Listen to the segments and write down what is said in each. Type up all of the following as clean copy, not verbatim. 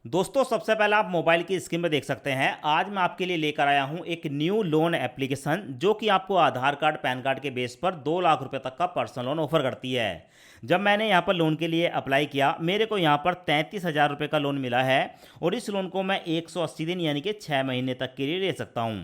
दोस्तों सबसे पहले आप मोबाइल की स्क्रीन पर देख सकते हैं। आज मैं आपके लिए लेकर आया हूं एक न्यू लोन एप्लीकेशन जो कि आपको आधार कार्ड पैन कार्ड के बेस पर 2 लाख रुपए तक का पर्सनल लोन ऑफर करती है। जब मैंने यहां पर लोन के लिए अप्लाई किया मेरे को यहां पर 33,000 रुपये का लोन मिला है और इस लोन को मैं 180 दिन यानी कि 6 महीने तक के लिए ले सकता हूं।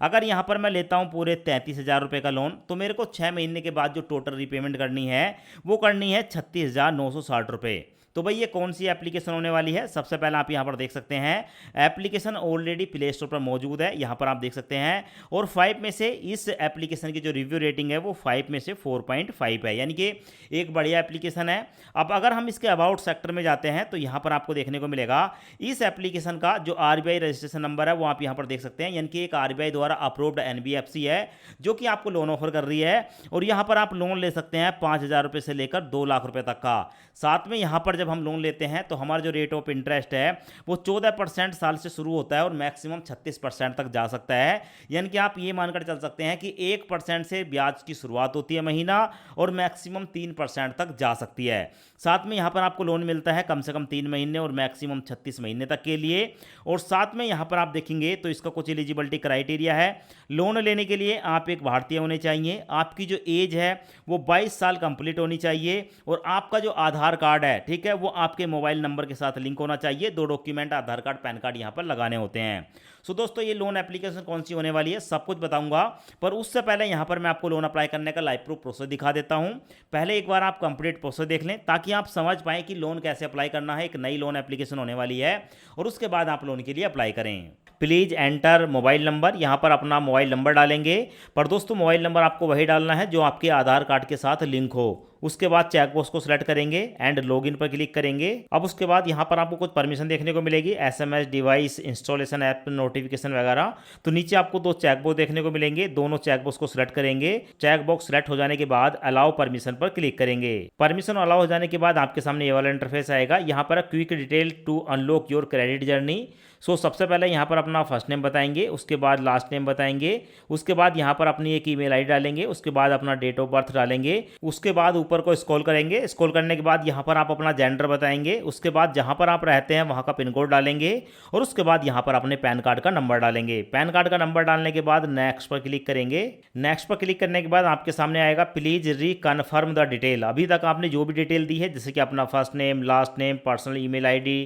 अगर यहां पर मैं लेता हूं पूरे 33,000 रुपये का लोन तो मेरे को 6 महीने के बाद जो टोटल रीपेमेंट करनी है वो करनी है 36,960 रुपये। तो भाई ये कौन सी एप्लीकेशन होने वाली है, सबसे पहले आप यहाँ पर देख सकते हैं एप्लीकेशन ऑलरेडी प्ले स्टोर पर मौजूद है, यहाँ पर आप देख सकते हैं। और 5 में से इस एप्लीकेशन की जो रिव्यू रेटिंग है वो 5 में से 4.5 है, यानी कि एक बढ़िया एप्लीकेशन है। अब अगर हम इसके अबाउट सेक्टर में जाते हैं तो यहाँ पर आपको देखने को मिलेगा इस एप्लीकेशन का जो आरबीआई रजिस्ट्रेशन नंबर है वो आप यहाँ पर देख सकते हैं, यानी कि एक आरबीआई द्वारा अप्रूव्ड एनबीएफसी है जो कि आपको लोन ऑफर कर रही है। और यहाँ पर आप लोन ले सकते हैं 5,000 रुपये से लेकर 2 लाख रुपये तक का। साथ में यहाँ पर जब हम लोन लेते हैं तो हमारा जो रेट ऑफ इंटरेस्ट है वो 14% साल से शुरू होता है और मैक्सिमम 36% तक जा सकता है। यानी कि आप ये मानकर चल सकते हैं कि 1% से ब्याज की शुरुआत होती है महीना और मैक्सिमम 3% तक जा सकती है। साथ में यहाँ पर आपको लोन मिलता है कम से कम 3 महीने और मैक्सिमम 36 महीने तक के लिए। और साथ में यहाँ पर आप देखेंगे तो इसका कुछ एलिजिबिलिटी क्राइटेरिया है। लोन लेने के लिए आप एक भारतीय होने चाहिए, आपकी जो एज है वो 22 साल कंप्लीट होनी चाहिए और आपका जो आधार कार्ड है, ठीक है, वो आपके मोबाइल नंबर के साथ लिंक होना चाहिए। 2 डॉक्यूमेंट आधार कार्ड पैन कार्ड यहाँ पर लगाने होते हैं। सो दोस्तों ये लोन एप्लीकेशन कौन सी होने वाली है सब कुछ बताऊंगा, पर उससे पहले यहाँ पर मैं आपको लोन अप्लाई करने का लाइव प्रूफ प्रोसेस दिखा देता हूँ। पहले एक बार आप कंप्लीट प्रोसेस देख लें ताकि आप समझ पाएं कि लोन कैसे अप्लाई करना है। एक नई लोन एप्लीकेशन होने वाली है और उसके बाद आप लोन के लिए अप्लाई करें। प्लीज़ एंटर मोबाइल नंबर, यहाँ पर अपना मोबाइल नंबर डालेंगे। पर दोस्तों मोबाइल नंबर आपको वही डालना है जो आपके आधार कार्ड के साथ लिंक हो। उसके बाद चेकबॉक्स को सिलेक्ट करेंगे एंड लॉगिन पर क्लिक करेंगे। अब उसके बाद यहाँ पर आपको कुछ परमिशन देखने को मिलेगी, SMS, device, installation, app notification वगैरह। तो नीचे आपको 2 चेकबॉक्स देखने को मिलेंगे, दोनों चेकबॉक्स को सिलेक्ट करेंगे। चेकबॉक्स सिलेक्ट हो जाने के बाद अलाउ परमिशन पर क्लिक करेंगे। परमिशन अलाउ हो जाने के बाद आपके सामने ये वाला इंटरफेस आएगा। यहाँ पर quick detail to unlock your credit journey. सबसे पहले यहाँ पर अपना फर्स्ट नेम बताएंगे, उसके बाद लास्ट नेम बताएंगे, उसके बाद यहाँ पर अपनी एक ईमेल आईडी डालेंगे, उसके बाद अपना डेट ऑफ बर्थ डालेंगे। उसके बाद ऊपर को स्क्रॉल करेंगे, स्क्रॉल करने के बाद यहाँ पर आप अपना जेंडर बताएंगे, उसके बाद जहाँ पर आप रहते हैं वहाँ का पिन कोड डालेंगे और उसके बाद यहाँ पर अपने पैन कार्ड का नंबर डालेंगे। पैन कार्ड का नंबर डालने के बाद नेक्स्ट पर क्लिक करेंगे। नेक्स्ट पर क्लिक करने के बाद आपके सामने आएगा प्लीज रिकन्फर्म द डिटेल। अभी तक आपने जो भी डिटेल दी है जैसे कि अपना first name, last name, personal email ID,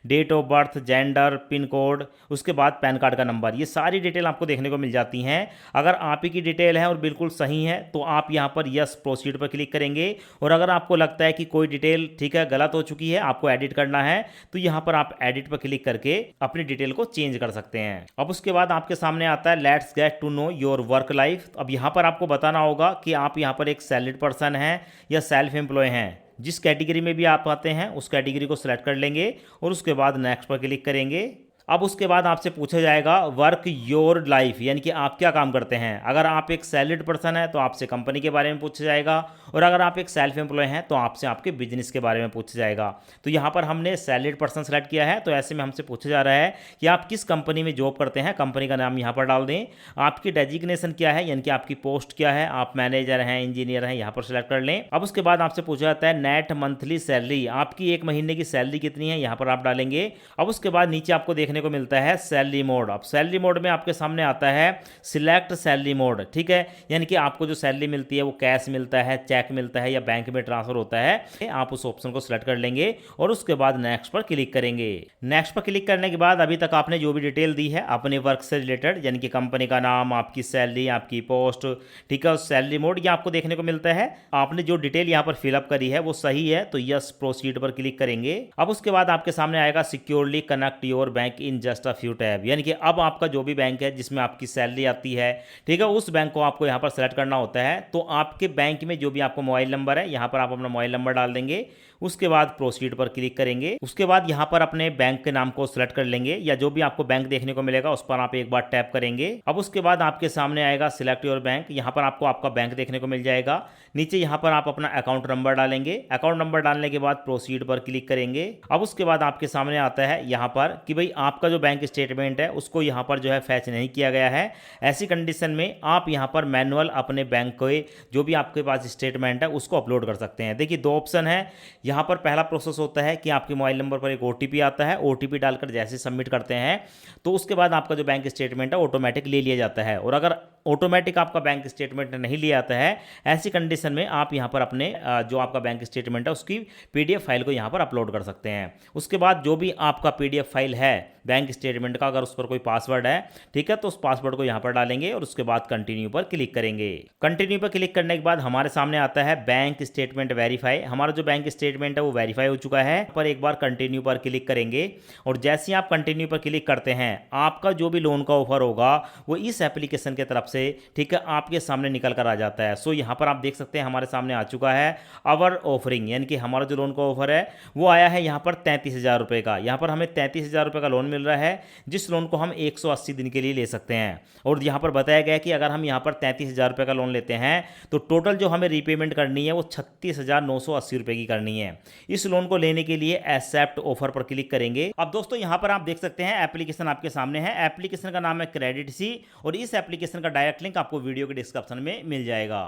date of birth, gender, pin code, उसके बाद पैन कार्ड का नंबर, ये सारी डिटेल आपको देखने को मिल जाती हैं। अगर आप ही की डिटेल है और बिल्कुल सही है तो आप यहाँ पर यस प्रोसीड पर क्लिक करेंगे। और अगर आपको लगता है कि कोई डिटेल ठीक है गलत हो चुकी है, आपको एडिट करना है, तो यहाँ पर आप एडिट पर क्लिक करके अपनी डिटेल को चेंज कर सकते हैं। अब उसके बाद आपके सामने आता है let's get to know your work life. अब यहाँ पर आपको बताना होगा कि आप यहाँ पर एक सैलरीड पर्सन हैं या सेल्फ एम्प्लॉय हैं। जिस कैटेगरी में भी आप आते हैं उस कैटेगरी को सिलेक्ट कर लेंगे और उसके बाद नेक्स्ट पर क्लिक करेंगे। अब उसके बाद आपसे पूछा जाएगा वर्क योर लाइफ, यानी कि आप क्या काम करते हैं। अगर आप एक सैलरीड पर्सन है तो आपसे कंपनी के बारे में पूछा जाएगा और अगर आप एक सेल्फ एम्प्लॉय हैं तो आपसे आपके बिजनेस के बारे में पूछा जाएगा। तो यहाँ पर हमने सैलरीड पर्सन सेलेक्ट किया है तो ऐसे में हमसे पूछा जा रहा है कि आप किस कंपनी में जॉब करते हैं। कंपनी का नाम यहाँ पर डाल दें। आपकी डेजिग्नेशन क्या है, यानी कि आपकी पोस्ट क्या है, आप मैनेजर हैं, इंजीनियर हैं, यहाँ पर सेलेक्ट कर लें। अब उसके बाद आपसे पूछा जाता है नेट मंथली सैलरी, आपकी एक महीने की सैलरी कितनी है, यहाँ पर आप डालेंगे। अब उसके बाद नीचे आपको देखने को मिलता है सैलरी मोड। अब सैलरी मोड में आपके सामने आता है सिलेक्ट सैलरी मोड, ठीक है, यानी कि आपको जो सैलरी मिलती है वो कैश मिलता है, चेक मिलता है या बैंक में ट्रांसफर होता है। आप उस ऑप्शन को सिलेक्ट कर लेंगे और उसके बाद नेक्स्ट पर क्लिक करेंगे। नेक्स्ट पर क्लिक करने के बाद अभी तक आपने जो भी डिटेल दी है अपने वर्क से रिलेटेड, यानी कि कंपनी का नाम, आपकी सैलरी, आपकी पोस्ट, ठीक है, उस सैलरी मोड ये आपको देखने को मिलता है। आपने जो डिटेल यहाँ पर फिलअप करी है वो सही है तो यस प्रोसीड पर क्लिक करेंगे। अब उसके बाद आपके सामने आएगा securely connect your bank in just a few tab, यानी कि अब आपका जो भी बैंक है जिसमें आपकी सैलरी आती है, ठीक है, उस बैंक को आपको यहाँ पर सेलेक्ट करना होता है। तो आपके बैंक में जो भी आपको मोबाइल नंबर है यहाँ पर आप अपना मोबाइल नंबर डाल देंगे। उसके बाद प्रोसीड पर क्लिक करेंगे। उसके बाद यहाँ पर अपने बैंक के नाम को सिलेक्ट कर लेंगे या जो भी आपको बैंक देखने को मिलेगा उस पर आप एक बार टैप करेंगे। अब उसके बाद आपके सामने आएगा सिलेक्ट योर बैंक, यहाँ पर आपको आपका बैंक देखने को मिल जाएगा। नीचे यहाँ पर आप अपना अकाउंट नंबर डालेंगे। अकाउंट नंबर डालने के बाद प्रोसीड पर क्लिक करेंगे। अब उसके बाद आपके सामने आता है यहाँ पर कि भाई आपका जो बैंक स्टेटमेंट है उसको यहाँ पर जो है फैच नहीं किया गया है। ऐसी कंडीशन में आप यहाँ पर मैनुअल अपने बैंक के जो भी आपके पास स्टेटमेंट है उसको अपलोड कर सकते हैं। देखिए 2 ऑप्शन है, यहाँ पर पहला प्रोसेस होता है कि आपके मोबाइल नंबर पर एक OTP आता है। OTP डालकर जैसे सबमिट करते हैं तो उसके बाद आपका जो बैंक स्टेटमेंट है ऑटोमेटिक ले लिया जाता है। और अगर ऑटोमेटिक आपका बैंक स्टेटमेंट नहीं लिया जाता है, ऐसी कंडीशन में आप यहाँ पर अपने जो आपका बैंक स्टेटमेंट है उसकी PDF फाइल को यहाँ पर अपलोड कर सकते हैं। उसके बाद जो भी आपका PDF फाइल है बैंक स्टेटमेंट का, अगर उस पर कोई पासवर्ड है, ठीक है, तो उस पासवर्ड को यहाँ पर डालेंगे और उसके बाद कंटिन्यू पर क्लिक करेंगे। कंटिन्यू पर क्लिक करने के बाद हमारे सामने आता है बैंक स्टेटमेंट वेरीफाई। हमारा जो बैंक स्टेटमेंट है वो वेरीफाई हो चुका है। पर एक बार कंटिन्यू पर क्लिक करेंगे और जैसे ही आप कंटिन्यू पर क्लिक करते हैं आपका जो भी लोन का ऑफर होगा वो इस एप्लीकेशन की तरफ से, ठीक है, आपके सामने निकल कर आ जाता है। सो यहाँ पर आप देख सकते हैं हमारे सामने आ चुका है अवर ऑफरिंग, यानी कि हमारा जो लोन का ऑफर है वो आया है यहाँ पर 33,000 रुपये का। यहाँ पर हमें 33,000 रुपये का लोन मिल रहा है, जिस लोन को हम 180 दिन के लिए ले सकते हैं। और यहाँ पर बताया गया है कि अगर हम यहाँ पर 33,000 रुपये का लोन लेते हैं तो टोटल जो हमें रीपेमेंट करनी है वो 36,980 रुपये की करनी है। इस लोन को लेने के लिए एक्सेप्ट ऑफर पर क्लिक करेंगे। अब दोस्तों यहाँ पर आप देख सकते हैं एप्लीकेशन आपके सामने है। एप्लीकेशन का नाम है क्रेडिट सी और इस एप्लीकेशन का डायरेक्ट लिंक आपको वीडियो के डिस्क्रिप्शन में मिल जाएगा।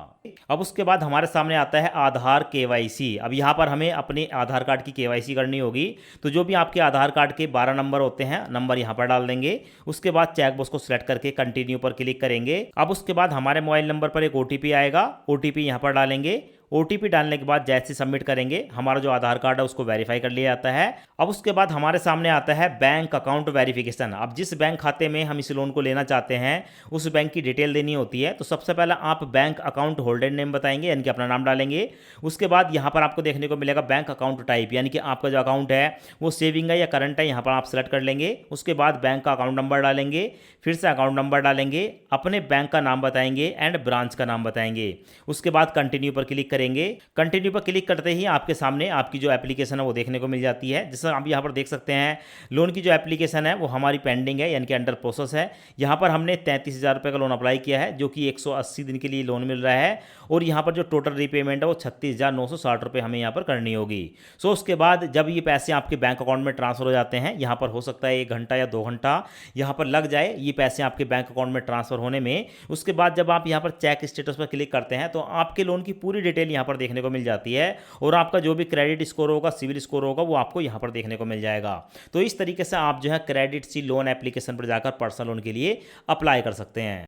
अब उसके बाद हमारे सामने आता है आधार KYC। अब यहाँ पर हमें अपने आधार कार्ड की KYC करनी होगी। तो जो भी आपके आधार कार्ड के 12 नंबर होते हैं, नंबर यहाँ पर डाल देंगे। उसके बाद चेकबॉक्स को सिलेक्ट करके कंटिन्यू पर क्लिक करेंगे। अब उसके बाद हमारे मोबाइल नंबर पर एक OTP आएगा, OTP यहाँ पर डालेंगे। OTP डालने के बाद जैसे सबमिट करेंगे हमारा जो आधार कार्ड है उसको वेरीफाई कर लिया जाता है। अब उसके बाद हमारे सामने आता है बैंक अकाउंट वेरिफिकेशन। अब जिस बैंक खाते में हम इस लोन को लेना चाहते हैं उस बैंक की डिटेल देनी होती है। तो सबसे पहले आप बैंक अकाउंट होल्डर नेम बताएंगे, यानी कि अपना नाम डालेंगे। उसके बाद यहाँ पर आपको देखने को मिलेगा बैंक अकाउंट टाइप, यानी कि आपका जो अकाउंट है वो सेविंग है या करंट है, यहाँ पर आप सेलेक्ट कर लेंगे। उसके बाद बैंक का अकाउंट नंबर डालेंगे, फिर से अकाउंट नंबर डालेंगे, अपने बैंक का नाम बताएंगे एंड ब्रांच का नाम बताएंगे। उसके बाद कंटिन्यू पर क्लिक करेंगे। कंटिन्यू पर क्लिक करते ही आपके सामने आपकी जो एप्लीकेशन है वो देखने को मिल जाती है। जैसे आप यहाँ पर देख सकते हैं लोन की जो एप्लीकेशन है वो हमारी पेंडिंग है, यानी कि अंडर प्रोसेस है। यहाँ पर हमने 33,000 रुपये का लोन अप्लाई किया है, जो कि 180 दिन के लिए लोन मिल रहा है। और यहाँ पर जो टोटल रीपेमेंट है वो 36,960 रुपये हमें यहाँ पर करनी होगी। सो उसके बाद जब ये पैसे आपके बैंक अकाउंट में ट्रांसफर हो जाते हैं, यहाँ पर हो सकता है 1 घंटा या 2 घंटा यहाँ पर लग जाए ये पैसे आपके बैंक अकाउंट में ट्रांसफर होने में। उसके बाद जब आप यहाँ पर चेक स्टेटस पर क्लिक करते हैं तो आपके लोन की पूरी डिटेल यहाँ पर देखने को मिल जाती है और आपका जो भी क्रेडिट स्कोर होगा, सिविल स्कोर होगा, वो आपको यहाँ पर देखने को मिल जाएगा। तो इस तरीके से आप जो है क्रेडिट सी लोन एप्लीकेशन पर जाकर पर्सनल लोन के लिए अप्लाई कर सकते हैं।